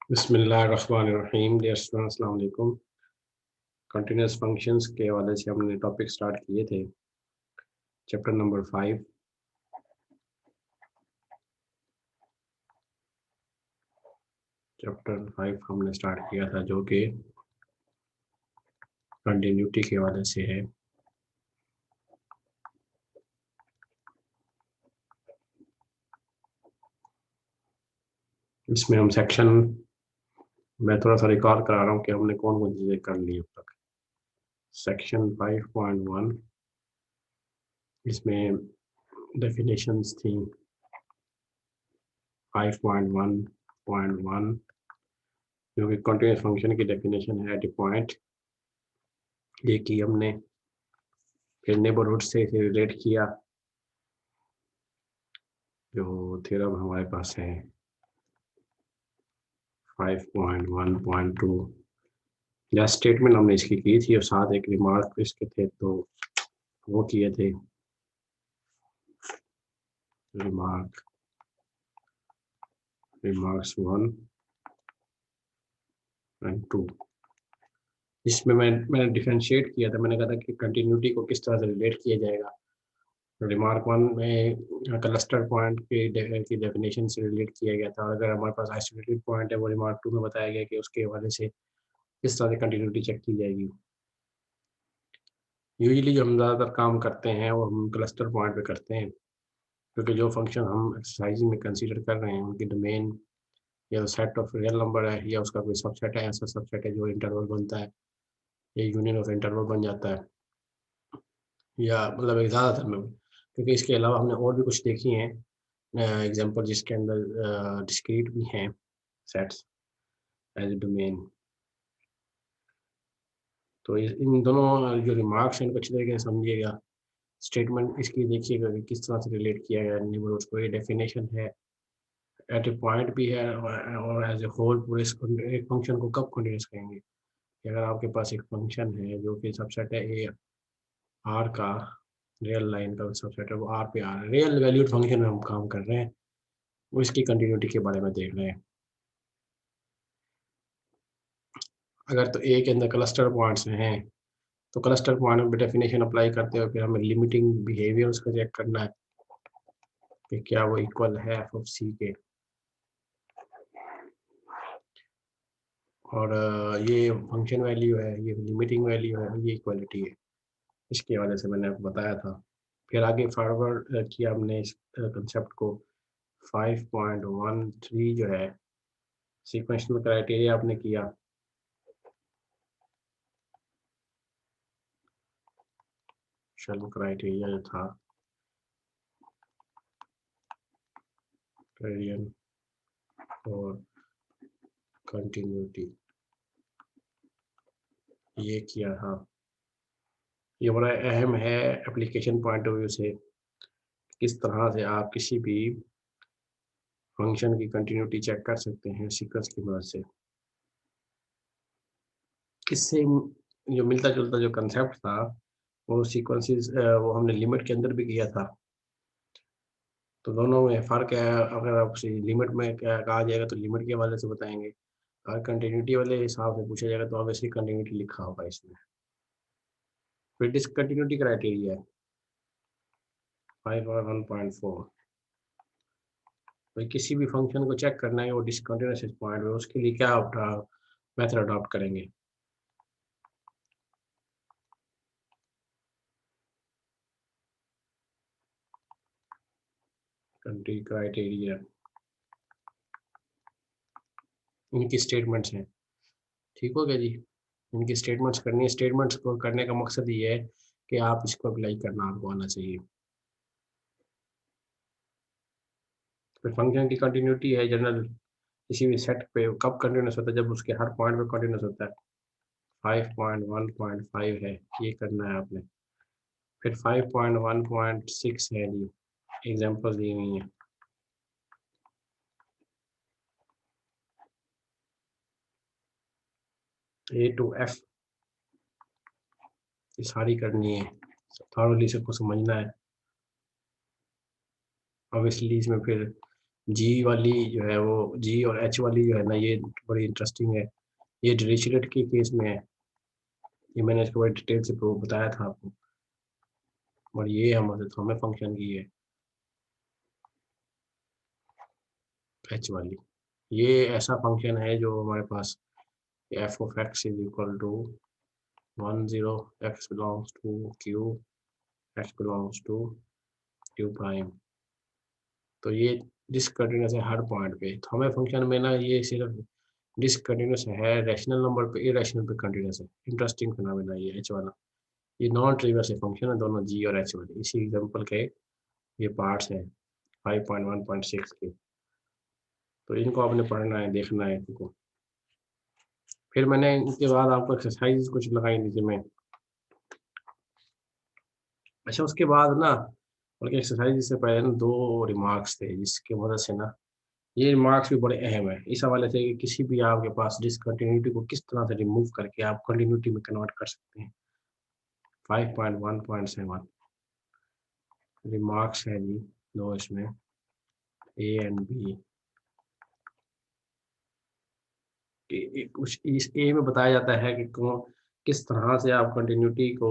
बिस्मिल्लाहिर्रहमानिर्रहीम। Dear students, अस्सलाम वालेकुम। कंटिन्यूअस फंक्शंस के हवाले से हमने टॉपिक स्टार्ट किए थे। चैप्टर नंबर 5 हमने स्टार्ट किया था, जो कि कंटिन्यूटी के हवाले से है। इसमें हम सेक्शन, मैं थोड़ा सा रिकॉल करा रहा हूँ कि हमने कौन कौन चीज़ें कर ली अब तक। सेक्शन 5.1, इसमें डेफिनेशंस थी। 5.1.1 जो कि कंटिन्यूअस फंक्शन की डेफिनेशन है। एट ए पॉइंट, ये की हमने। फिर नेबरहुड से इसे रिलेट किया, जो थ्योरम हमारे पास है 5.1.2। या स्टेटमेंट हमने इसकी की थी और साथ एक रिमार्क इसके थे, तो वो किए थे। रिमार्क्स 1 एंड 2, जिसमें मैंने डिफरेंशिएट किया था। मैंने कहा था कि कंटिन्यूटी को किस तरह से रिलेट किया जाएगा। रिमार्क 1 में क्लस्टर पॉइंट की डेफिनेशन से रिलेट किया गया था, और अगर हमारे पास आइसोलेटेड पॉइंट है, वो रिमार्क 2 में बताया गया कि उसके हवाले से किस तरह से कंटिन्यूटी चेक की जाएगी। यूजुअली जो हम ज़्यादातर काम करते हैं वो हम क्लस्टर पॉइंट पे करते हैं, क्योंकि जो फंक्शन हम एक्सरसाइज में कंसीडर कर रहे हैं उनकी डोमेन या तो सेट ऑफ रियल नंबर है, या उसका कोई सबसेट है, ऐसा सबसेट है जो इंटरवल बनता है, या यूनियन ऑफ इंटरवल बन जाता है, या मतलब एक ज़्यादातर में। क्योंकि इसके अलावा हमने और भी कुछ देखी हैं एग्जांपल, जिसके अंदर डिस्क्रीट भी हैं सेट्स एज ए डोमेन। तो इन दोनों जो रिमार्क्स हैं इनको अच्छी तरीके से समझिएगा। स्टेटमेंट इसकी देखिएगा कि किस तरह से रिलेट किया गया है नेबरहुड्स को। ये डेफिनेशन है, एट ए पॉइंट भी है, और एज ए होल पूरे एक फंक्शन को कब कंटिन्यूस कहेंगे कि अगर आपके पास एक फंक्शन है जो कि सबसेट है ए आर का, रियल लाइन का सबसेट है, वो आर पे आर रियल वैल्यूड फंक्शन में हम काम कर रहे हैं, वो इसकी कंटिन्यूटी के बारे में देख रहे हैं। अगर तो ए के अंदर क्लस्टर पॉइंट्स हैं, तो क्लस्टर पॉइंट में डेफिनेशन अप्लाई करते हुए फिर हमें लिमिटिंग बिहेवियर उसका चेक करना है कि क्या वो इक्वल है एफ ऑफ सी के। और ये फंक्शन वैल्यू है, ये लिमिटिंग वैल्यू है, ये इक्वलिटी है। इसके हवाले से मैंने आपको बताया था। फिर आगे फॉरवर्ड किया हमने इस कंसेप्ट को। 5.13 जो है सीक्वेंशियल क्राइटेरिया आपने किया। शल क्राइटेरिया जो था, क्राइटेरियन और कंटिन्यूटी, ये किया था। ये बड़ा अहम है एप्लीकेशन पॉइंट ऑफ व्यू से, किस तरह से आप किसी भी फंक्शन की कंटिन्यूटी चेक कर सकते हैं सीक्वेंस की मदद से। इससे जो मिलता जुलता जो कंसेप्ट था, वो सीक्वेंसेस वो हमने लिमिट के अंदर भी किया था। तो दोनों में फ़र्क है। अगर आपसे लिमिट में क्या कहा जाएगा तो लिमिट के हवाले से बताएंगे, अगर कंटिन्यूटी वाले हिसाब से पूछा जाएगा तो ऑब्वियसली कंटिन्यूटी लिखा होगा इसमें। फिर डिसकंटिन्यूटी क्राइटेरिया है 5 और 1.4। तो किसी भी फंक्शन को चेक करना है वो डिसकंटिन्यूस पॉइंट है, उसके लिए क्या मेथड अडॉप्ट करेंगे। कंट्री क्राइटेरिया, इनकी स्टेटमेंट्स हैं। ठीक हो गया जी। इनकी स्टेटमेंट्स करनी है। स्टेटमेंट्स को करने का मकसद ये है कि आप इसको अप्लाई करना आपको आना चाहिए। फिर फंक्शन की कंटिन्यूटी है जनरल, किसी भी सेट पे कब कंटिन्यूस होता है, जब उसके हर पॉइंट पे कंटिन्यूस होता है। 5.1.5 है, ये करना है आपने। फिर 5.1.6 है जी, एग्जांपल दी हुई है। ए टू एफ, ये सारी करनी है, थॉरली सबको समझना है। ऑब्वियसली इसमें फिर जी वाली जो है वो जी और एच वाली जो है ना ये बड़ी इंटरेस्टिंग है। ये डिरिचलेट के केस में है। ये मैंने इसको बड़ी डिटेल से प्रूव बताया था आपको। और ये हमारे थॉमस फंक्शन की है एच वाली। ये ऐसा फंक्शन है जो हमारे पास f of x is equal to 10 x belongs to q x belongs to q prime. तो ये डिसकंटिन्यूअस है हर पॉइंट पे। थॉमस फंक्शन में ना ये सिर्फ डिसकंटिन्यूअस है रैशनल नंबर पे, इरेशनल पे कंटिन्यूअस है। इंटरेस्टिंग फिनोमेना ये एच वाला। ये नॉन ट्रिवियल से फंक्शन है दोनों जी और एच वाले। इसी एग्जांपल के ये पार्ट्स हैं 5.1.6 के। तो इनको आपने पढ़ना है, देखना है इनको। फिर मैंने इसके बाद आपको एक्सरसाइज कुछ लगाई नीचे में। अच्छा उसके बाद ना बल्कि एक्सरसाइज से पहले ना 2 रिमार्क्स थे जिसकी मदद से ना ये रिमार्क्स भी बड़े अहम है इस हवाले से कि किसी भी आपके पास डिसकंटिन्यूटी को किस तरह से रिमूव करके आप कंटिन्यूटी में कन्वर्ट कर सकते हैं। 5.1.7 रिमार्क्स है जी 2 इसमें ए एंड बी। कुछ इस ए में बताया जाता है कि किस तरह से आप कंटिन्यूटी को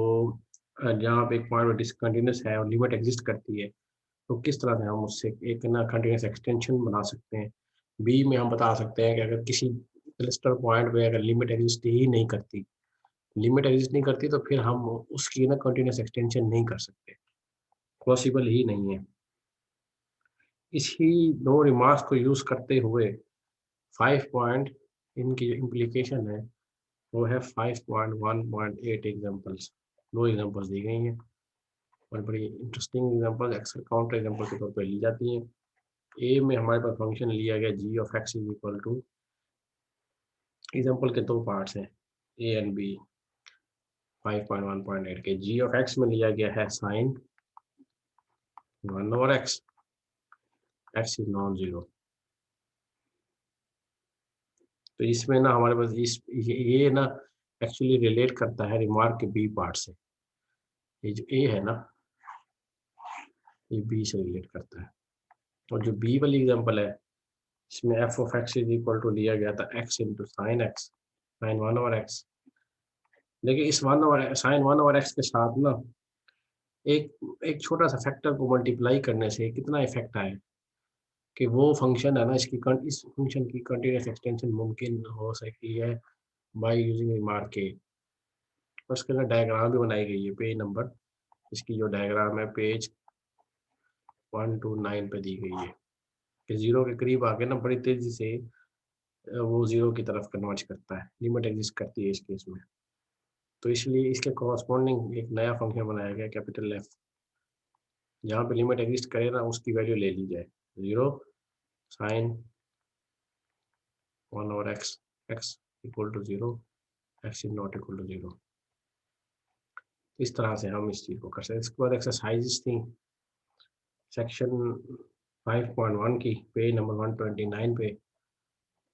जहाँ पे एक पॉइंट में डिसकंटिन्यूस है और लिमिट एग्जिस्ट करती है तो किस तरह से हम उससे एक ना कंटिन्यूस एक्सटेंशन बना सकते हैं। बी में हम बता सकते हैं कि अगर किसी क्लस्टर पॉइंट पे अगर लिमिट एग्जिस्ट नहीं करती तो फिर हम उसकी ना कंटिन्यूस एक्सटेंशन नहीं कर सकते, पॉसिबल ही नहीं है। इसी 2 रिमार्क्स को यूज़ करते हुए 5 पॉइंट इनकी जो इम्प्लीकेशन है वो है 5.1.8 एग्जांपल्स। 2 एग्जांपल्स दी गई हैं और बड़ी इंटरेस्टिंग एग्जांपल एक्सेल काउंटर एग्जांपल के तौर पे ली जाती हैं। ए में हमारे पास फंक्शन लिया गया g of x is equal to example के 2 पार्ट्स हैं ए एंड बी। 5.1.8 के जी ऑफ एक्स में लिया गया है sine 1 over x is non zero. तो इसमें ना हमारे पास ये ना एक्चुअली रिलेट करता है रिमार्क के बी पार्ट से। ये जो ए है ना ये बी से रिलेट करता है। और जो बी वाली एग्जांपल है इसमें f of x is equal to लिया गया था x into sine x, sine 1 over x. देखिए इस 1 ओवर साइन 1 ओवर एक्स के साथ ना एक एक छोटा सा फैक्टर को मल्टीप्लाई करने से कितना इफेक्ट आए कि वो फंक्शन है ना इस फंक्शन की कंटिन्यूस एक्सटेंशन मुमकिन हो सकती है बाय यूजिंग रिमार्क के। उसके लिए डायग्राम भी बनाई गई है पेज नंबर, इसकी जो डायग्राम है पेज 129 पे दी गई है कि जीरो के करीब आके ना बड़ी तेजी से वो जीरो की तरफ कन्वर्ज करता है, लिमिट एग्जिस्ट करती है इस केस में। तो इसलिए इसके कॉरस्पॉन्डिंग एक नया फंक्शन बनाया गया कैपिटल एफ, जहाँ पे लिमिट एग्जिस्ट करे ना उसकी वैल्यू ले ली जाए जीरो साइन 1 और x equal to zero, x is not equal to zero. इस तरह से हम इस चीज़ को कर सकते हैं। इसके बाद एक्सरसाइजेस थी सेक्शन 5.1 की पेज नंबर 129 पे।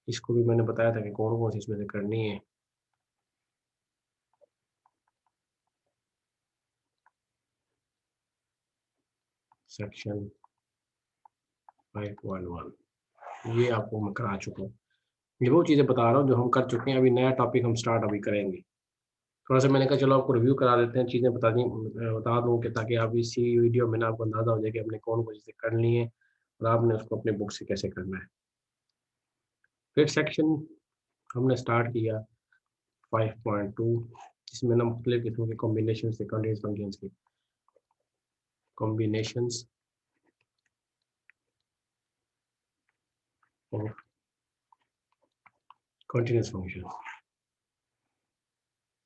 इसको भी मैंने बताया था कि कौन कौन सी इसमें से करनी है। सेक्शन 5.1 ये आपको मैं करा चुका हूँ। ये वो चीज़ें बता रहा हूँ जो हम कर चुके हैं। अभी नया टॉपिक हम स्टार्ट अभी करेंगे। थोड़ा सा मैंने कहा चलो आपको रिव्यू करा देते हैं, चीज़ें बता दूँ कि ताकि आप इसी वीडियो में ना आपको अंदाज़ा हो जाए कि हमने कौन कौन चीज़ें कर ली हैं और आपने उसको अपने बुक से कैसे करना है। फिर सेक्शन हमने स्टार्ट किया 5.2 जिसमें ना मुख्तलिफ किस्म के कॉम्बिनेशन थे कंटीन्यूअस फंक्शंस के कॉम्बिनेशंस और कंटीन्यूअस फंक्शन।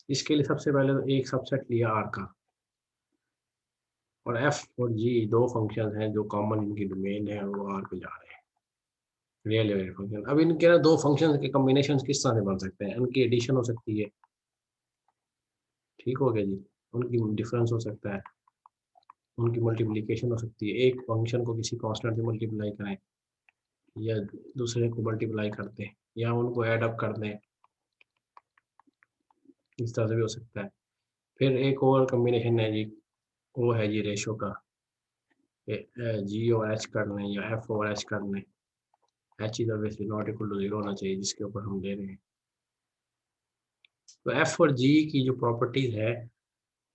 इसके लिए सबसे पहले तो एक सबसेट लिया आर का और एफ और जी 2 फंक्शन हैं जो कॉमन इनकी डोमेन है वो आर पे जा रहे हैं रियल वेरिएबल फंक्शन। अब इनके ना 2 फंक्शन के कॉम्बिनेशन किस तरह से बन सकते हैं, उनकी एडिशन हो सकती है, ठीक हो गया जी, उनकी डिफरेंस हो सकता है, उनकी मल्टीप्लिकेशन हो सकती है, एक फंक्शन को किसी कांस्टेंट से मल्टीप्लाई करें या दूसरे को मल्टीप्लाई करते हैं या उनको ऐड अप कर दें, इस तरह से भी हो सकता है। फिर एक और कॉम्बिनेशन है जी, वो है जी रेशो का, जी और एच कर लें या एफ और एच कर लें। H is obviously not equal to 0 होना चाहिए जिसके ऊपर हम ले रहे हैं। तो एफ और जी की जो प्रॉपर्टीज है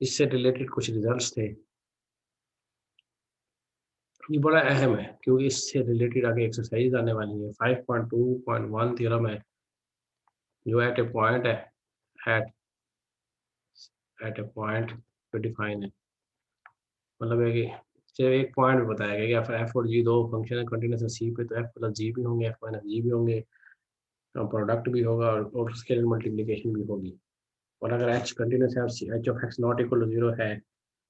इससे रिलेटेड कुछ रिजल्ट्स थे, ये बड़ा अहम है क्योंकि इससे रिलेटेड आगे एक्सरसाइज आने वाली है। 5.2.1 थ्योरम है जो एट ए पॉइंट है, एट एट ए पॉइंट पे डिफाइन है। मतलब है कि सिर्फ एक पॉइंट में बताया गया कि एफ और जी दो फंक्शन है कंटिन्यूस है सी पे, तो एफ प्लस जी भी होंगे, एफ माइनस जी भी होंगे, प्रोडक्ट भी होगा और स्केलर मल्टीप्लिकेशन भी होगी। और अगर एच कंटिन्यूस है और h of x not equal to 0 है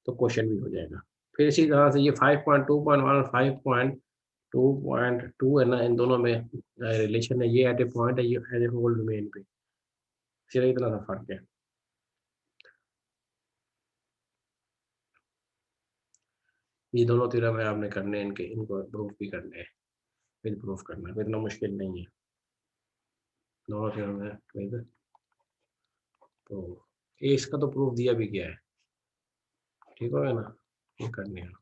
तो क्वेश्चन भी हो जाएगा। फिर इसी तरह से ये 5.2.1 और 5.2.2 है ना, इन दोनों में रिलेशन है, ये एट ए पॉइंट है, ये एट ए होल डोमेन पे, सिर्फ इतना सा फर्क है। ये दोनों थ्योरम है आपने करने हैं, इनके इनको प्रूफ भी करने हैं, फिर प्रूफ करना है, इतना मुश्किल नहीं है। दोनों थ्योरम है फिर तो इसका तो प्रूफ दिया भी गया है, ठीक हो गया ना, ये करने हैं।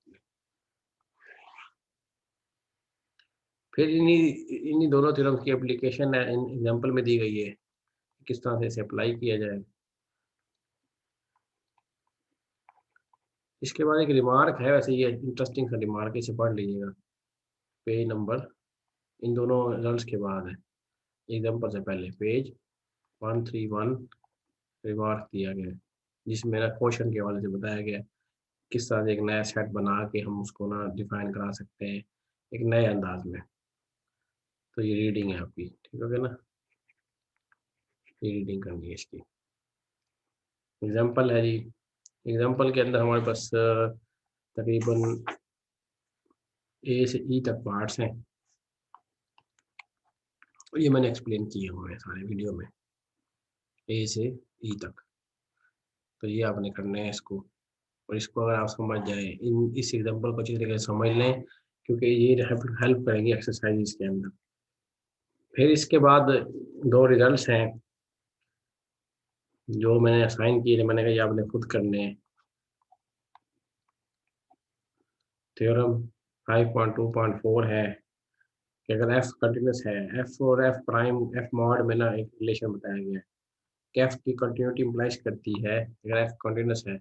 फिर इन्हीं दोनों थ्योरम की एप्लीकेशन है इन एग्जांपल में दी गई है, किस तरह से इसे अप्लाई किया जाए। इसके बाद एक रिमार्क है, वैसे ये इंटरेस्टिंग सा रिमार्क, इसे पढ़ लीजिएगा, पेज नंबर इन दोनों रिजल्ट्स के बाद है, एग्जाम्पल से पहले पेज 131 रिमार्क दिया गया है जिसमें ना क्वेश्चन के हवाले से बताया गया है किस तरह से एक नया सेट बना के हम उसको ना डिफाइन करा सकते हैं एक नए अंदाज में। तो ये रीडिंग है आपकी, ठीक हो गया ना, ये रीडिंग करनी है इसकी। एग्जाम्पल है जी, एग्जाम्पल के अंदर हमारे पास तकरीबन ए से ई तक पार्ट्स हैं, ये मैंने एक्सप्लेन किए हुए हैं सारे वीडियो में, ए से ई तक। तो ये आपने करना है इसको, और इसको अगर आप समझ जाएं, इन इस एग्जाम्पल को अच्छी तरीके से समझ लें क्योंकि ये हेल्प करेंगे एक्सरसाइज के अंदर। फिर इसके बाद दो रिजल्ट्स हैं जो मैंने असाइन किए, मैंने कहा ये आपने खुद करने हैं। थ्योरम 5.2.4 है कि अगर एफ कंटिन्यूस है, एफ और एफ प्राइम एफ मॉड में ना एक रिलेशन बताया गया है कि एफ की कंटिन्यूटी इम्प्लाइज करती है अगर एफ कंटिन्यूस है,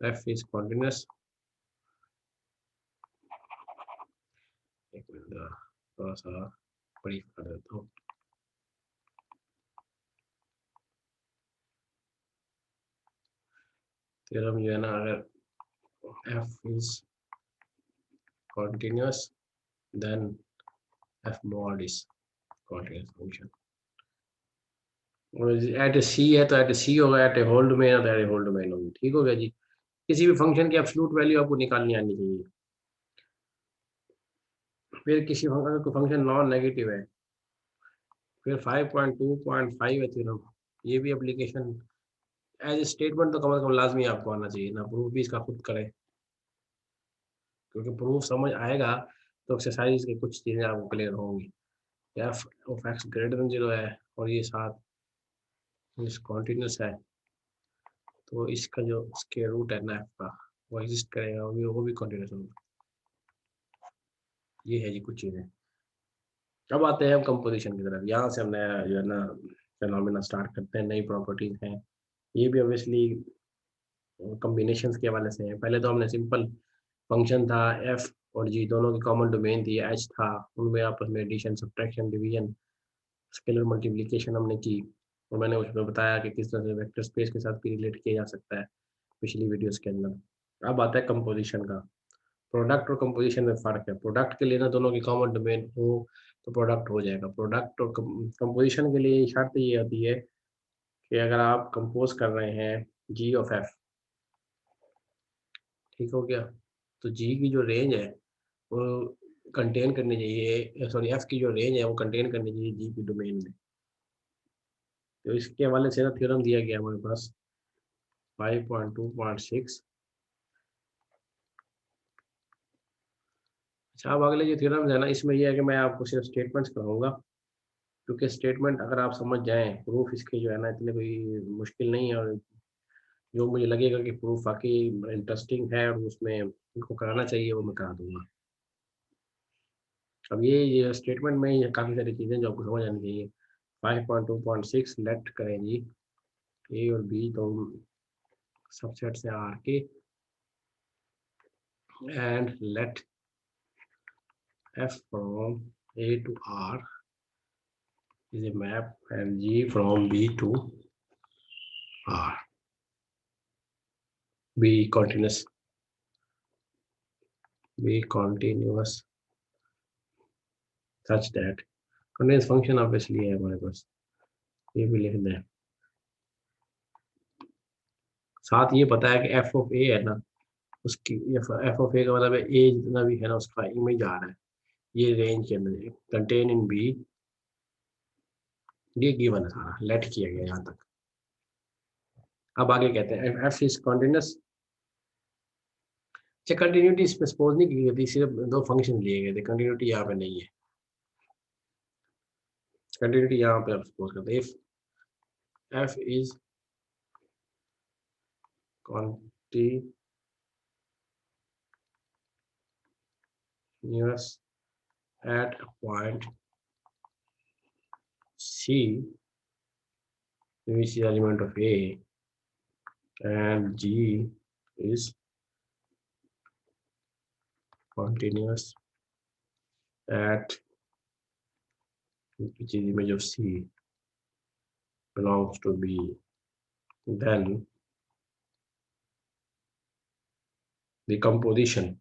एफ इज कंटिन्यूस। एक मिनट थोड़ा सा ब्रीफ कर देता हूँ। थ्योरम जो है ना, अगर f is continuous then f mod is continuous function. At a c है तो एट ए सी होगा, एट ए होल डोमेन है तो एट ए होल डोमेन होगी, ठीक हो गया जी। किसी भी फंक्शन की एब्सोल्यूट वैल्यू आपको निकालनी आनी चाहिए। फिर किसी अगर कोई फंक्शन नॉन नेगेटिव है, फिर 5.2.5 है थ्योरम, ये भी एप्लीकेशन एज ए स्टेटमेंट तो कम से कम लाजमी आपको आना चाहिए ना, प्रूफ भी इसका खुद करें क्योंकि प्रूफ समझ आएगा तो एक्सरसाइज की कुछ चीज़ें आपको क्लियर होंगी। F of x greater than 0 है और ये साथ इस कॉन्टिन्यूस है, तो इसका जो स्क्वायर रूट है ना एफ का वो एग्जिस्ट करेगा, वो भी कॉन्टिन्यूस होगा। ये है जी कुछ चीज़ें। अब आते हैं हम कंपोजिशन की तरफ, यहाँ से हम नया जो है ना फिनोमेना स्टार्ट करते हैं, नई प्रॉपर्टीज हैं, ये भी ऑब्वियसली कॉम्बिनेशंस के हवाले से है। पहले तो हमने सिंपल फंक्शन था एफ और जी दोनों की कॉमन डोमेन थी एच था, उनमें आपस में addition subtraction division scalar multiplication हमने की, और मैंने उसमें बताया कि किस तरह से वेक्टर स्पेस के साथ भी रिलेट किया जा सकता है पिछली वीडियोस के अंदर। अब आता है कंपोजिशन का। प्रोडक्ट और कंपोजिशन में फ़र्क है, प्रोडक्ट के लिए ना दोनों की कॉमन डोमेन हो तो प्रोडक्ट हो जाएगा, प्रोडक्ट और कंपोजिशन के लिए शर्त ये होती है कि अगर आप कंपोज कर रहे हैं जी ऑफ एफ, ठीक हो गया, तो जी की जो रेंज है वो कंटेन करनी चाहिए, सॉरी एफ की जो रेंज है वो कंटेन करनी चाहिए जी की डोमेन में। तो इसके हवाले से ना थ्योरम दिया गया हमारे पास 5.2.6। अच्छा, अब अगले जो थ्योरम है ना इसमें ये है कि मैं आपको सिर्फ स्टेटमेंट्स कराऊंगा क्योंकि स्टेटमेंट अगर आप समझ जाएं, प्रूफ इसके जो है ना इतने कोई मुश्किल नहीं है, और जो मुझे लगेगा कि प्रूफ वाकई इंटरेस्टिंग है और उसमें उनको कराना चाहिए वो मैं करा दूंगा। अब ये स्टेटमेंट में ये काफ़ी सारी चीज़ें जो आपको समझ आनी चाहिए। 5.2.6 लेट करें जी ए और बी तो सबसेट से आर के and let f from A to R is a map and G from B to R. B continuous such that continuous function obviously है हमारे पास, ये भी लिख दें। साथ ये पता है कि एफ ऑफ ए है ना, उसकी एफ ऑफ ए का मतलब है ए जितना भी है ना उसका इमेज आ रहा है ये रेंज के अंदर कंटेन इन बी, ये गिवन है सारा, लेट किया गया यहाँ तक। अब आगे कहते हैं एफ इज कंटिन्यूस। अच्छा कंटिन्यूटी इसमें सपोज नहीं की गई थी, सिर्फ दो फंक्शन लिए गए थे, कंटिन्यूटी यहाँ पे नहीं है। कंटिन्यूटी यहाँ पे आप सपोज करते हैं if F is continuous at a point C which is element of A and G is continuous at which is image of C belongs to B, then the composition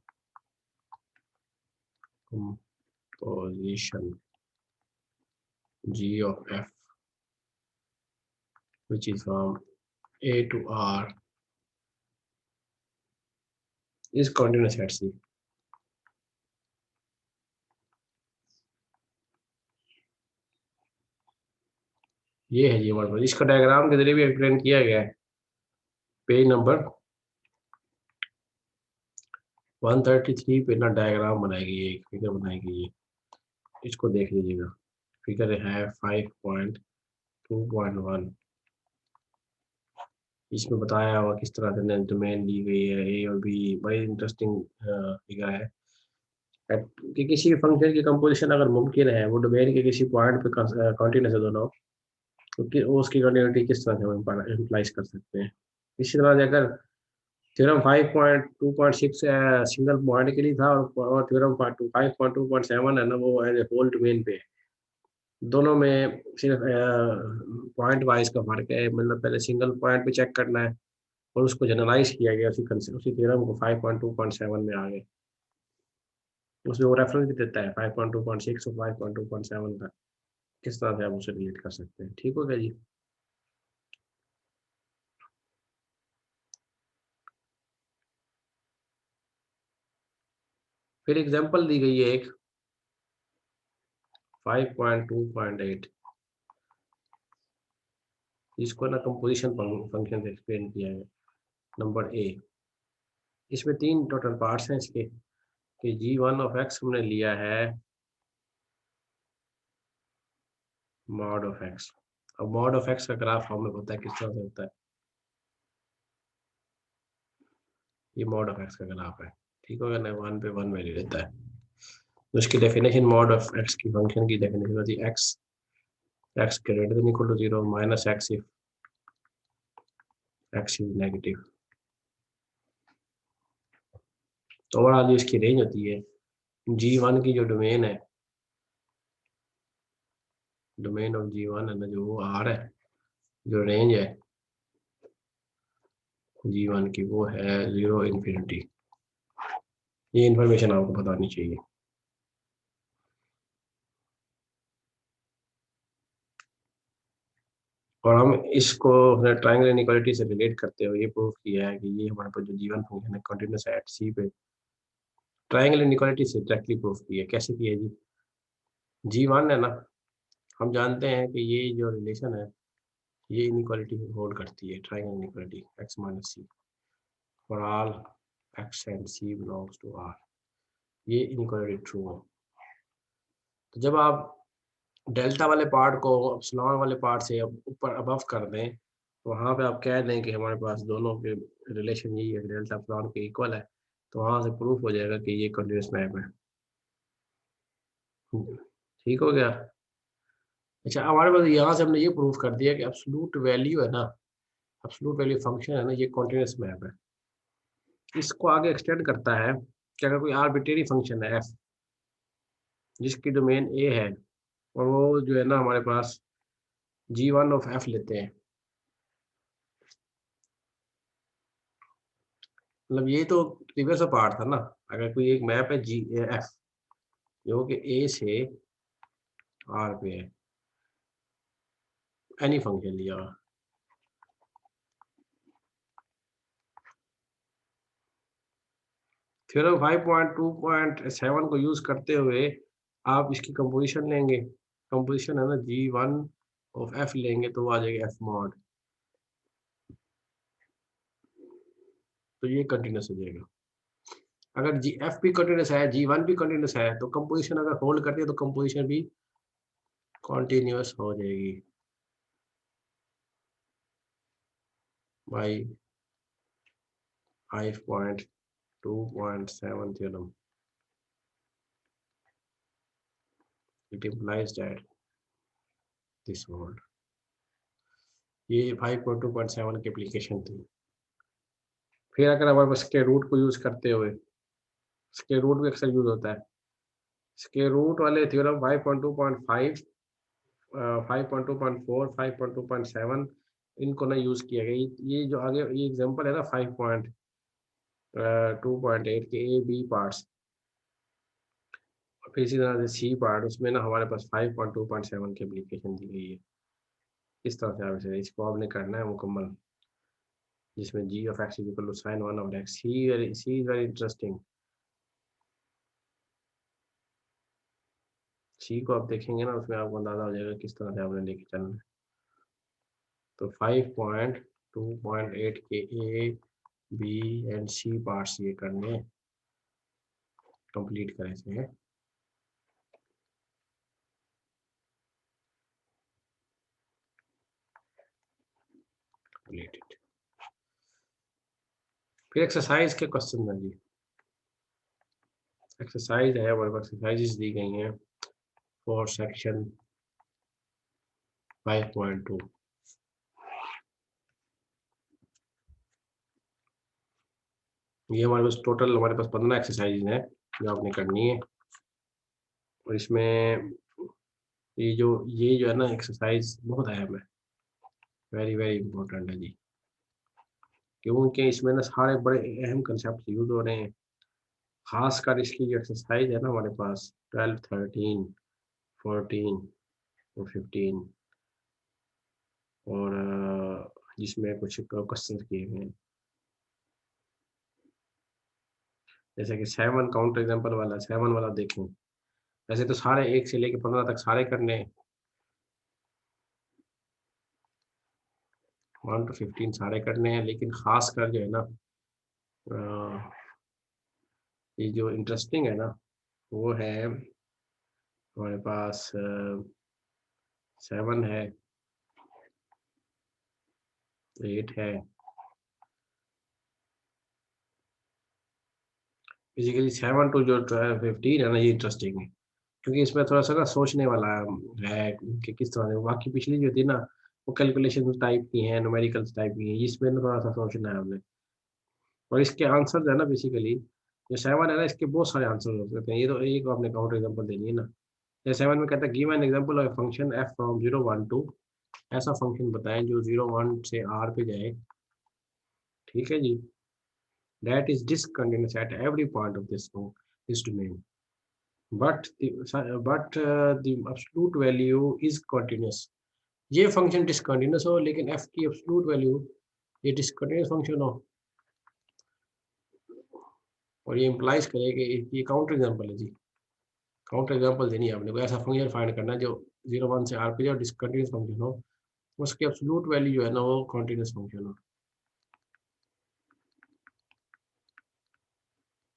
G of F which is from A to R is continuous at C. ये है जी हमारे पास, इसका diagram के जरिए भी explain किया गया है पेज नंबर 133 पे ना डायग्राम बनाई गई है, एक फिगर बनाई गई है, इसको देख लीजिएगा। फिगर है 5.2.1, इसमें बताया हुआ किस तरह से डोमेन दी गई है ए और बी, बड़ी इंटरेस्टिंग फिगर है कि किसी भी फंक्शन की कंपोजिशन अगर मुमकिन है वो डोमेन के किसी पॉइंट पे कॉन्टिन्यूस है दोनों, तो उसकी कंटिन्यूटी किस तरह से हम इम्प्लाइज कर सकते हैं। इसी तरह से अगर थ्योरम 5.2.6 सिंगल पॉइंट के लिए था और थ्योरम 5.2.7 है ना वो एज ए होल डोमेन पे है, दोनों में सिर्फ पॉइंट वाइज का फर्क है, मतलब पहले सिंगल पॉइंट पे चेक करना है और उसको जनरलाइज किया गया उसी थ्योरम को 5.2.7 में आ गए, उसमें वो रेफरेंस भी देता है 5.2.6 और 5.2.7 का, किस तरह से आप उसे रिलेट कर सकते हैं। ठीक हो गया जी। फिर एग्जांपल दी गई है एक 5.2.8, इसको ना कंपोजिशन फंक्शन से एक्सप्लेन किया है। नंबर ए, इसमें तीन टोटल पार्ट्स हैं इसके कि g1 ऑफ x हमने लिया है मॉड ऑफ x। अब मॉड ऑफ x का ग्राफ हमें पता है किस तरह से होता है, ये मॉड ऑफ x का ग्राफ है। ठीक होगा ना, 1 पे 1 वैल्यू लेता है, तो उसकी डेफिनेशन मॉड ऑफ x की फंक्शन की डेफिनेशन होती है x greater than equal to 0 minus x if x is negative. तो ओवरऑल इसकी रेंज होती है g1 की जो डोमेन है, डोमेन ऑफ g1 है ना जो वो r है, जो रेंज है g1 की वो है 0 इन्फिनिटी। ये इन्फॉर्मेशन आपको बतानी चाहिए। और हम इसको ट्रायंगल इनइक्वालिटी से रिलेट करते हुए ये प्रूव किया है कि ये हमारे पास जो जीवन फंक्शन है कंटिन्यूस एट सी पे, ट्रायंगल इनइक्वालिटी से डायरेक्टली प्रूव किया है। कैसे किया है जी, g1 है ना, हम जानते हैं कि ये जो रिलेशन है ये इनइक्वालिटी होल्ड करती है, triangle inequality x minus c for all x and c belongs to r, ये इनइक्वालिटी ट्रू है। तो जब आप डेल्टा वाले पार्ट को एप्सिलॉन वाले पार्ट से ऊपर अबव कर दें, वहाँ पे आप कह दें कि हमारे पास दोनों के रिलेशन यही है, डेल्टा एप्सिलॉन के इक्वल है, तो वहाँ से प्रूफ हो जाएगा कि ये कंटिन्यूस मैप है। ठीक हो गया। अच्छा, हमारे पास यहाँ से हमने ये प्रूव कर दिया कि एब्सोल्यूट वैल्यू है ना, एब्सोल्यूट वैल्यू फंक्शन है ना, ये कॉन्टिन्यूअस मैप है। इसको आगे एक्सटेंड करता है कि अगर कोई आर्बिट्रेरी फंक्शन है एफ, जिसकी डोमेन ए है, और वो जो है ना हमारे पास g1 ऑफ एफ लेते हैं, मतलब ये तो प्रीवियस पार्ट था ना। अगर कोई एक मैप है जी एफ, जो कि ए से आर पे है, एनी फंक्शन लिया हुआ, थ्योरम 5.2.7 को यूज करते हुए आप इसकी कंपोजिशन लेंगे। कंपोजिशन है ना g1 ऑफ एफ लेंगे तो वो आ जाएगा एफ मॉड, तो ये कंटिन्यूस हो जाएगा। अगर जी एफ भी कंटिन्यूस है, g1 भी कंटिन्यूस है, तो कंपोजिशन अगर होल्ड करती है तो कंपोजिशन भी कंटिन्यूस हो जाएगी by 5.2.7 theorem. It implies that this world, ये 5.2.7 की एप्लीकेशन थी। फिर अगर हमारे पास स्क्वायर रूट को यूज करते हुए, स्क्वायर रूट भी अक्सर यूज होता है, स्क्वायर रूट वाले थ्योरम 5.2.5, 5.2.4, 5.2.7 इनको ना यूज किया गया। ये जो आगे ये एग्जांपल है ना 5.2.8 के ए बी पार्ट्स, फिर इसी तरह से सी पार्ट, उसमें ना हमारे पास 5.2.7 की एप्लीकेशन दी गई है। इस तरह से आप इसको आपने करना है मुकम्मल, जिसमें g of x is equal to sin 1 over x। C is very interesting। सी को आप देखेंगे ना, उसमें आपको अंदाजा हो जाएगा किस तरह से आपने लेके चलना है। तो 5.2.8 के A B and C parts ये करने कंप्लीट करे थे। कंप्लीटेड। फिर एक्सरसाइज के क्वेश्चन है जी। एक्सरसाइज है, हमारे पास एक्सरसाइजेस दी गई हैं फॉर सेक्शन 5.2। ये हमारे पास टोटल हमारे पास 15 एक्सरसाइज हैं जो आपने करनी है। और इसमें ये जो है ना एक्सरसाइज बहुत अहम है, वेरी वेरी इंपॉर्टेंट है जी, क्योंकि इसमें ना सारे बड़े अहम कंसेप्ट यूज हो रहे हैं। खासकर इसकी जो एक्सरसाइज है ना हमारे पास 12, 13, 14 और 15, और जिसमें कुछ क्वेश्चन किए गए हैं, जैसे कि 7 काउंटर एग्जाम्पल वाला, 7 वाला देखें। वैसे तो सारे 1 से लेकर 15 तक सारे करने हैं, 1 to 15 सारे करने हैं, लेकिन खासकर जो है ना ये जो इंटरेस्टिंग है ना वो है हमारे पास 7 है, 8 है। बेसिकली 7 to जो 15 है ना, ये इंटरेस्टिंग है, क्योंकि इसमें थोड़ा सा ना सोचने वाला है कि किस तरह से। बाकी पिछली जो थी ना वो कैलकुलेशन टाइप की हैं, न्यूमेरिकल्स टाइप की हैं, इसमें ना थोड़ा सा सोचना है हमने। और इसके आंसर है ना बेसिकली जो 7 है ना, इसके बहुत सारे आंसर हो सकते हैं। ये तो एक आपने काउंटर एग्जांपल देनी है ना। ये 7 में कहता है give an example of function f from 0 1 to, ऐसा फंक्शन बताएं जो 0 1 से आर पे जाए, ठीक है जी, that is discontinuous at every point of this domain, but the absolute value is continuous। ये फंक्शन डिसकंटिन्यूस हो लेकिन एफ की एब्सोल्यूट वैल्यू ये डिसकंटिन्यूस फंक्शन हो, और ये इम्प्लाइज करे कि ये काउंटर एग्जांपल है जी। काउंटर एग्जांपल देनी है आपने, कोई ऐसा फंक्शन फाइंड करना है जो 0 1 से आर पे जाए, डिसकंटिन्यूस फंक्शन हो, उसकी एब्सोल्यूट वैल्यू जो है ना वो कंटिन्यूस फंक्शन हो,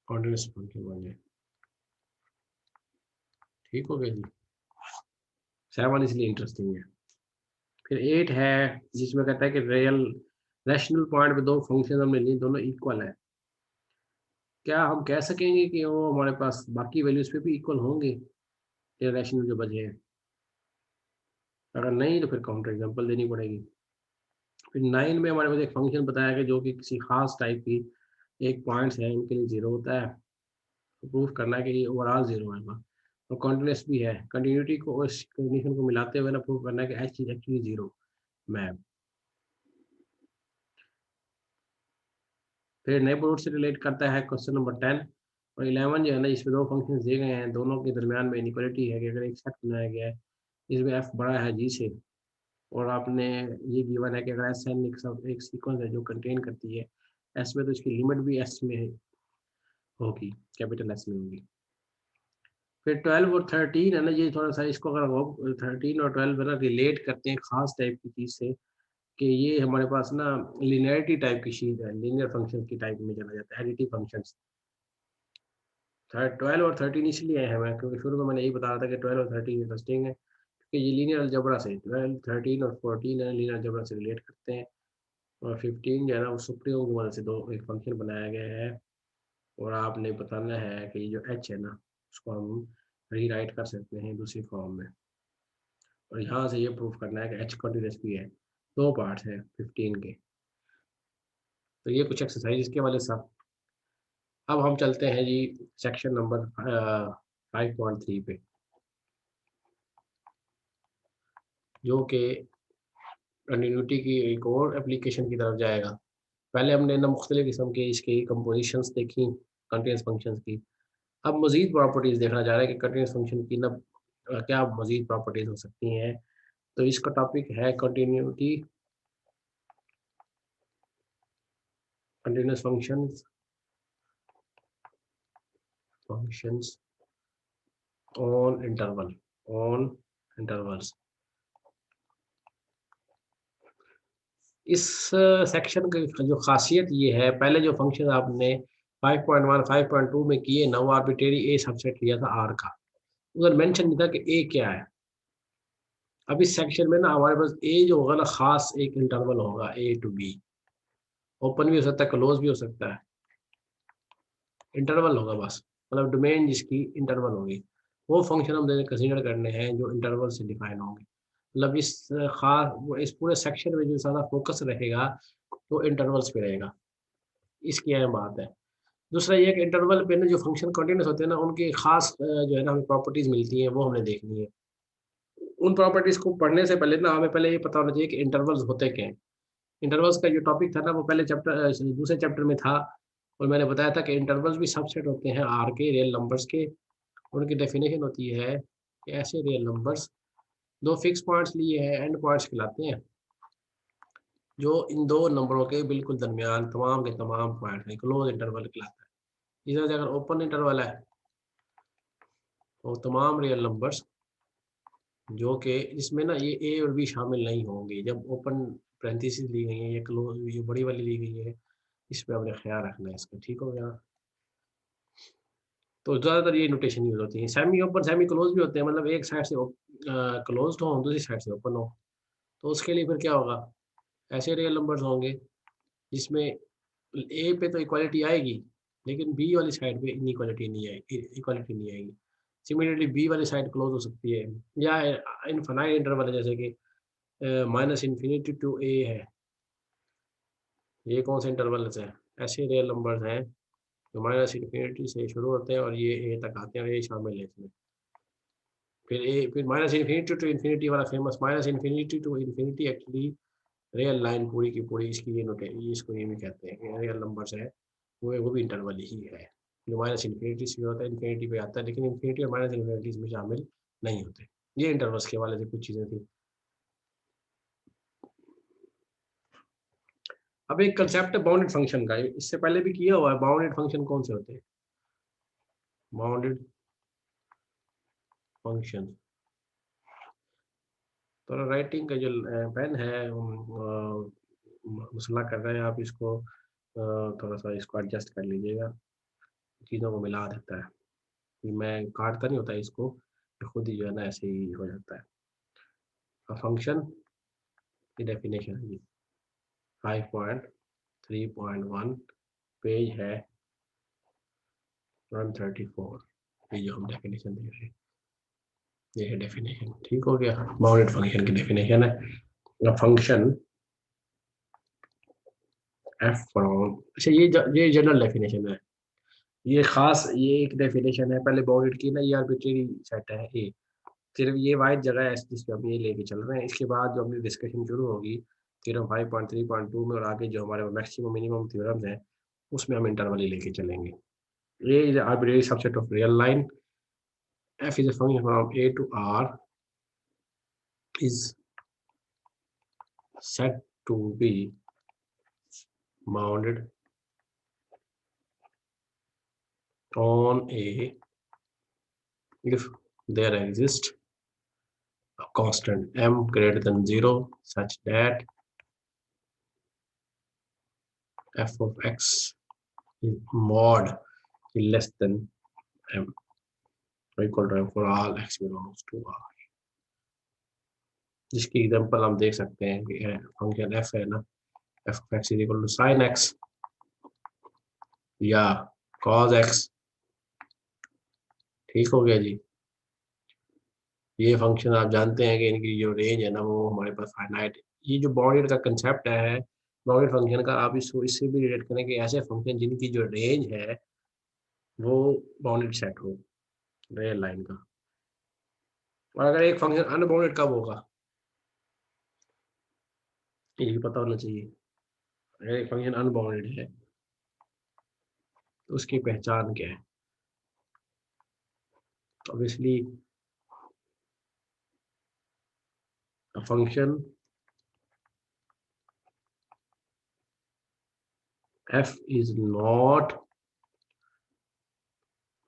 कंटिन्यूस फंक्शन बन जाए। ठीक हो गया जी। 7 इसलिए इंटरेस्टिंग है। फिर 8 है, जिसमें कहता है कि रैशनल पॉइंट पे दो फंक्शन हमने ली, दोनों इक्वल है। क्या हम कह सकेंगे कि वो हमारे पास बाकी वैल्यूज पे भी इक्वल होंगे? ये रैशनल जो बचे हैं, अगर नहीं तो फिर काउंटर एग्जांपल देनी पड़ेगी। फिर 9 में हमारे पास एक फंक्शन बताया कि जो कि किसी खास टाइप की एक पॉइंट्स है इनके लिए 0 होता है, तो प्रूफ करना है कि ये ओवरऑल 0 है बस, और कॉन्टिन्यूअस भी है। कंटिन्यूटी को इस कंडीशन को मिलाते हुए ना प्रूफ करना है कि एच इज एक्चुअली 0 मैप। फिर नेबरहुड से रिलेट करता है क्वेश्चन नंबर 10 और 11 जो है ना, इसमें 2 फंक्शंस दिए गए हैं, दोनों के दरमियान में इनइक्वालिटी है कि अगर एक सेट बनाया गया है, इसमें एफ बड़ा है जी से, और आपने ये गिवन है कि अगर एस एन एक सीक्वेंस है जो कंटेन करती है एस में, तो इसकी लिमिट भी एस में होगी, कैपिटल एस में होगी। फिर 12 और 13 है ना, ये थोड़ा सा इसको अगर हम 13 और 12 है ना रिलेट करते हैं खास टाइप की चीज़ से, कि ये हमारे पास ना लिनियरिटी टाइप की चीज़ है, लीनियर फंक्शन की टाइप में चला जाता है, एडिटिव फंक्शंस। 12 और 13 इसलिए है मैं, क्योंकि शुरू में मैंने यही बता रहा था कि 12 और 13 इंटरेस्टिंग है, क्योंकि ये लीनियर अलजेब्रा से 12, 13 और 14 है, लीनियर अलजेब्रा से रिलेट करते हैं। और 15 जो है ना, वो सुप्रीमो की मदद से दो एक फंक्शन बनाया गया है, और आपने बताना है कि जो एच है ना, उसको हम रीराइट कर सकते हैं दूसरी फॉर्म में, और यहाँ से ये प्रूफ करना है कि एच कॉन्टिन्यूअस भी है। 2 पार्ट्स हैं 15 के। तो ये कुछ एक्सरसाइज इसके वाले साथ। अब हम चलते हैं जी सेक्शन नंबर 5.3 पे, जो कि कंटिन्यूटी की एक और एप्लीकेशन की तरफ जाएगा। पहले हमने ना मुख्तलिफ किस्म के इसकी कंपोजिशंस देखी कंटीन्यूअस फंक्शंस की। अब मज़ीद प्रॉपर्टीज़ देखना चाह रहे हैं कि कंटीन्यूअस फंक्शन की ना क्या मज़ीद प्रॉपर्टीज़ हो सकती हैं। तो इसका टॉपिक है continuity, continuous functions, functions on interval, on intervals. इस सेक्शन की जो ख़ासियत ये है, पहले जो फंक्शन आपने 5.1, 5.2 में किए ना, वो आर्बिट्रेरी ए सबसेट लिया था आर का। उधर मेंशन नहीं था कि ए क्या है। अब इस सेक्शन में ना हमारे पास ए जो होगा ना, ख़ास एक इंटरवल होगा ए टू बी, ओपन भी हो सकता है, क्लोज़ भी हो सकता है। इंटरवल होगा बस, मतलब डोमेन जिसकी इंटरवल होगी, वो फंक्शन हम कंसीडर करने हैं जो इंटरवल से डिफाइन होंगे। मतलब इस खास इस पूरे सेक्शन में जो ज़्यादा फोकस रहेगा वो इंटरवल्स पे रहेगा, इसकी अहम बात है। दूसरा ये है कि इंटरवल पे ना जो फंक्शन कंटीन्यूअस होते हैं ना, उनकी खास जो है ना हमें प्रॉपर्टीज़ मिलती हैं, वो हमने देखनी है। उन प्रॉपर्टीज़ को पढ़ने से पहले ना हमें पहले ये पता होना चाहिए कि इंटरवल्स होते क्या हैं। इंटरवल्स का जो टॉपिक था ना, वो पहले दूसरे चैप्टर में था, और मैंने बताया था कि इंटरवल्स भी सबसेट होते हैं आर के, रियल नंबर्स के। उनकी डेफिनेशन होती है कि ऐसे रियल नंबर्स 2 फिक्स पॉइंट्स लिए हैं, एंड पॉइंट्स कहलाते हैं, जो इन 2 नंबरों के बिल्कुल दरमियान तमाम के तमाम पॉइंट हैं, क्लोज़ इंटरवल कहलाता है। इसी तरह से अगर ओपन इंटरवल है, तो तमाम रियल नंबर्स जो कि इसमें ना ये ए और बी शामिल नहीं होंगे, जब ओपन पैरेंथेसिस ली गई है, ये क्लोज़ ये बड़ी वाली ली गई है, इस पे आपने ख्याल रखना है इसका, ठीक हो गया? तो ज़्यादातर ये नोटेशन यूज़ होती है। सेमी ओपन, सेमी क्लोज़ भी होते हैं, मतलब एक साइड से क्लोज़्ड हो, दूसरी साइड से ओपन हो। तो उसके लिए फिर क्या होगा? ऐसे रियल नंबर्स होंगे जिसमें ए पे तो इक्वालिटी आएगी, लेकिन बी वाली साइड पे इनइक्वालिटी नहीं आएगी, इक्वालिटी नहीं आएगी। सिमिलरली बी वाली साइड क्लोज़ हो सकती है, या इनफाइनाइट इंटरवल है, जैसे कि माइनस इन्फिनिटी टू ए है। ये कौन से इंटरवल्स हैं? ऐसे रियल नंबर्स हैं जो माइनस इन्फिनिटी से शुरू होते हैं और ये ए तक आते हैं, और ये शामिल है इसमें। फिर माइनस इन्फिनिटी टू इन्फिनिटी वाला famous minus infinity to infinity actually real line पूरी की पूरी इसकी ये नोटे इसको ये भी कहते हैं कि रियल नंबर्स है, वो भी इंटरवल ही है। जो माइनस इन्फिनिटी से होता है इन्फिनिटी पे आता है, लेकिन इन्फिनिटी और माइनस इन्फिनिटी इसमें शामिल नहीं होते। ये इंटरवल्स के हवाले से कुछ चीज़ें थी। अब एक कंसेप्ट है बाउंडेड फंक्शन का, इससे पहले भी किया हुआ है। बाउंडेड फंक्शन कौन से होते हैं? बाउंडेड फंक्शन, तो राइटिंग का जो पेन है मसला कर रहे हैं आप, इसको थोड़ा सा इसको एडजस्ट कर लीजिएगा, चीज़ों को मिला देता है। कि मैं काटता नहीं होता इसको, ये खुद ही जो है ना ऐसे ही हो जाता है। फंक्शन की डेफिनेशन है जी, 5.3.1 पेज है 134, ये जो हम डेफिनेशन देख रहे हैं। ये है डेफिनेशन, ठीक हो गया। बाउंडेड फंक्शन की डेफिनेशन है फंक्शन एफ फ्रॉम, अच्छा ये जनरल डेफिनेशन है, ये खास ये एक डेफिनेशन है। पहले बाउंडेड की ना, ये आर्बिट्रेरी सेट है ए, सिर्फ ये वाइड जगह है जिस पे हम ये लेके चल रहे हैं। इसके बाद जो अपनी डिस्कशन शुरू होगी थ्योरम 5.3.2 में, और आगे जो हमारे मैक्सिमम मिनिमम थ्योरम्स हैं उसमें हम इंटरवल ही लेके चलेंगे। ये is arbitrary subset of real line, f is a function from a to r is said to be bounded on a if there exists a constant m greater than 0 such that f of x is mod is less than m, equal to m for all x belongs to r। जिसकी example हम देख सकते हैं कि function f है ना, f of x is equal to sin x या cos x। ठीक हो गया जी। ये फंक्शन आप जानते हैं कि इनकी जो रेंज है ना वो हमारे पास फाइनाइट। ये जो बाउंडेड का कंसेप्ट है बाउंडेड फंक्शन का, आप इसको इससे भी रिलेट करें कि ऐसे फंक्शन जिनकी जो रेंज है वो बाउंडेड सेट हो रियल लाइन का। और अगर एक फंक्शन अनबाउंडेड कब होगा ये भी पता होना चाहिए। अगर एक फंक्शन अनबाउंडेड है तो उसकी पहचान क्या है। Obviously function f is not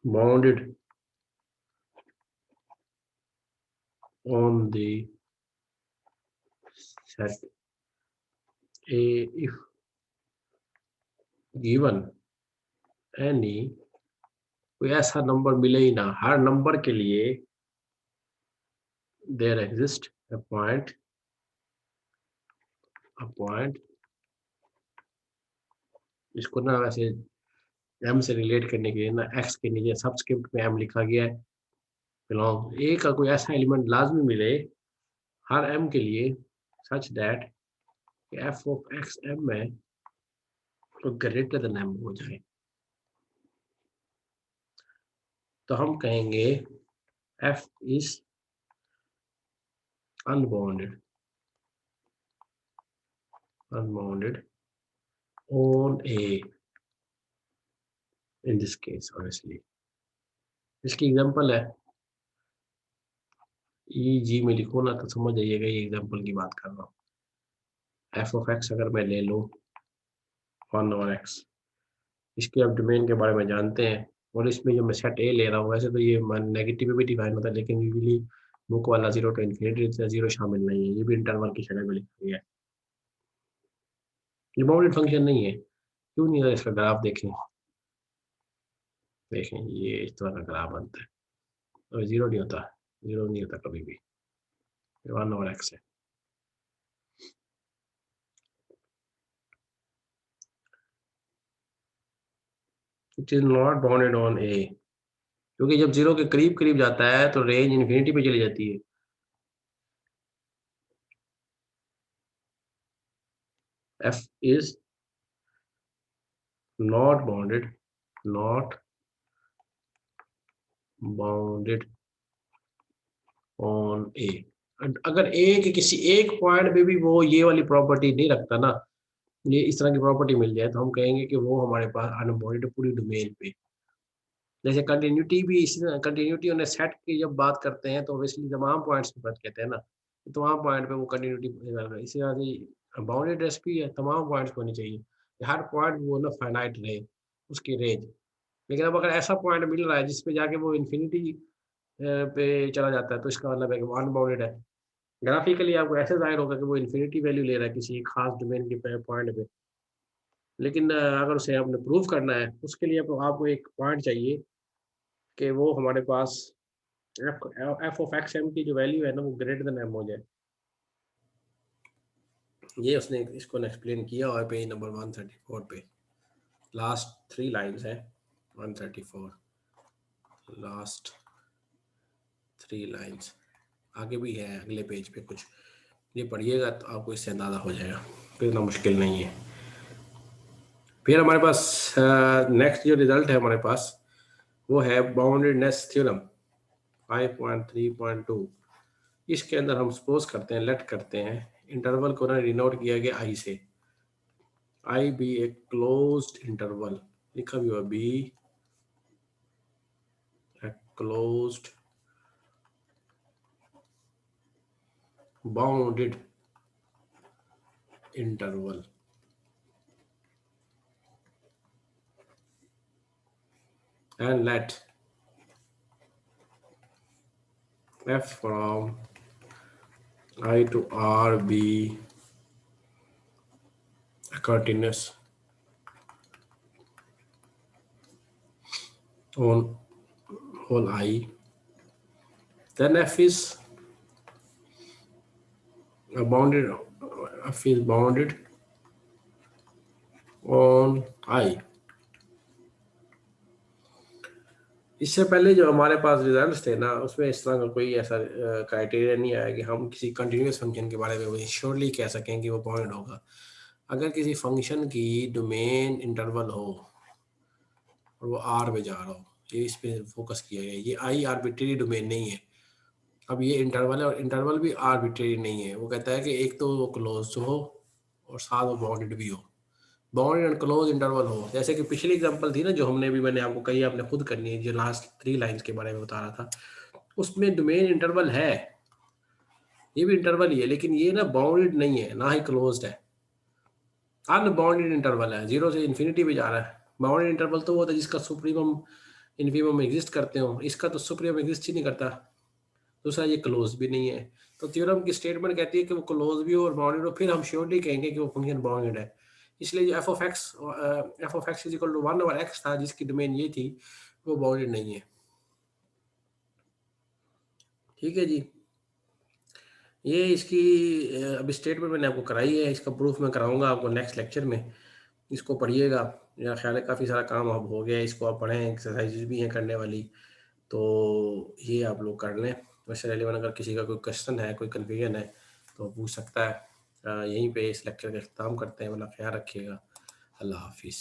bounded on the set a if given any, कोई ऐसा नंबर मिले ही ना, हर नंबर के लिए there exist a point इसको ना वैसे m से रिलेट करने के लिए ना x के नीचे सबस्क्रिप्ट में m लिखा गया है, बिलोंग a का कोई ऐसा एलिमेंट लाजमी मिले हर m के लिए such that f of x m में तो ग्रेटर देन m हो जाए, तो हम कहेंगे f is unbounded on a in this case obviously। इसकी एग्जांपल है ई जी में लिखो ना तो समझ जाइएगा ये एग्जांपल की बात कर रहा हूँ। f ऑफ x अगर मैं ले लूँ 1 और x, इसके अब डोमेन के बारे में जानते हैं, और इसमें जो मैं सेट ए ले रहा हूँ वैसे तो ये नेगेटिव में भी डिफाइन होता है, लेकिन यूजुअली बुक वाला 0 टू इन्फिनिटी 0 शामिल नहीं है, ये भी इंटरवल की शक्ल में लिखा गया है। ये बाउंडेड फंक्शन नहीं है, क्यों नहीं है, इसका ग्राफ देखें, देखें ये इस तरह का ग्राफ बनता है और 0 नहीं होता, 0 नहीं होता कभी भी, 1 और x है। It is not bounded on a, क्योंकि जब 0 के करीब करीब जाता है तो रेंज इन्फिनिटी पे चली जाती है। f is not bounded on a। अगर a के किसी एक पॉइंट पे भी वो ये वाली प्रॉपर्टी नहीं रखता ना, ये इस तरह की प्रॉपर्टी मिल जाए, तो हम कहेंगे कि वो हमारे पास अनबाउंडेड पूरी डोमेन पे। जैसे कंटिन्यूटी भी इसी तरह, कंटिन्यूटी और सेट की जब बात करते हैं तो ऑब्वियसली तमाम पॉइंट्स पे बात कहते हैं ना, तो तमाम पॉइंट पे वो कंटिन्यूटी इसी तरह से बाउंडेड रेसिपी है, तमाम पॉइंट्स पे होनी चाहिए, हर पॉइंट वो ना फाइनाइट रहे उसकी रेंज। लेकिन अब अगर ऐसा पॉइंट मिल रहा है जिस पे जाके वो इन्फिनिटी पे चला जाता है तो इसका मतलब है कि वो अनबाउंडेड है। ग्राफिकली आपको ऐसे जाहिर होगा कि वो इन्फिनिटी वैल्यू ले रहा है किसी खास डोमेन के पॉइंट पे। लेकिन अगर उसे आपने प्रूव करना है उसके लिए आपको एक पॉइंट चाहिए कि वो हमारे पास एफ ऑफ एक्स एम की जो वैल्यू है ना वो ग्रेटर देन एम हो जाए। ये उसने इसको एक्सप्लेन किया और पेज नंबर 134 पे लास्ट 3 लाइंस है, 134 लास्ट 3 लाइन्स। आगे भी है अगले पेज पे कुछ, ये पढ़िएगा तो आपको इससे अंदाज़ा हो जाएगा, कोई इतना मुश्किल नहीं है। फिर हमारे पास नेक्स्ट जो रिजल्ट है हमारे पास वो है बाउंडेडनेस थ्योरम 5.3.2। इसके अंदर हम सपोज करते हैं, लेट करते हैं इंटरवल को ना डिनोट किया गया आई से, I be a closed interval, लिखा भी हुआ be a closed bounded interval and let f from I to R be a continuous on whole I, then f is bounded on I। इससे पहले जो हमारे पास रिजल्ट्स थे ना उसमें इस तरह का कोई ऐसा क्राइटेरिया नहीं आया कि हम किसी कंटिन्यूस फंक्शन के बारे में श्योरली कह सकें कि वो बाउंडेड होगा। अगर किसी फंक्शन की डोमेन इंटरवल हो और वो आर में जा रहा हो, ये इस पे फोकस किया गया, ये आई आर्बिट्रेरी डोमेन नहीं है। अब ये इंटरवल है और इंटरवल भी आर्बिट्रेरी नहीं है, वो कहता है कि एक तो वो क्लोज हो और साथ वो बाउंडेड भी हो, बाउंडेड एंड क्लोज इंटरवल हो। जैसे कि पिछली एग्जांपल थी ना जो हमने भी, मैंने आपको कही, आपने खुद करनी है, जो लास्ट 3 लाइंस के बारे में बता रहा था, उसमें डोमेन इंटरवल है, ये भी इंटरवल ही है, लेकिन ये ना बाउंडेड नहीं है ना ही क्लोज्ड है, अनबाउंडेड इंटरवल है, 0 से इन्फिनिटी पे जा रहा है। बाउंडेड इंटरवल तो वो होता है जिसका सुप्रीमम इन्फीमम एग्जिस्ट करते हो, इसका तो सुप्रीमम एग्जिस्ट ही नहीं करता। दूसरा ये क्लोज भी नहीं है। तो थ्योरम की स्टेटमेंट कहती है कि वो क्लोज भी हो और बाउंडेड हो, फिर हम श्योरली कहेंगे कि वो फंक्शन बाउंडेड है। इसलिए जो f of x is equal to 1/x था जिसकी डोमेन ये थी, वो बाउंडेड नहीं है। ठीक है जी, ये इसकी अभी स्टेटमेंट मैंने आपको कराई है, इसका प्रूफ मैं कराऊंगा आपको नेक्स्ट लेक्चर में, इसको पढ़िएगा। मेरा ख्याल है काफ़ी सारा काम अब हो गया है, इसको आप पढ़ें, एक्सरसाइजेज भी हैं करने वाली, तो ये आप लोग कर लें। वैसे रेलिवेंट अगर किसी का कोई क्वेश्चन है, कोई कन्फ्यूजन है तो पूछ सकता है। यहीं पे इस लेक्चर का अख्ताम करते हैं, मतलब ख्याल रखिएगा। अल्लाह हाफिज़।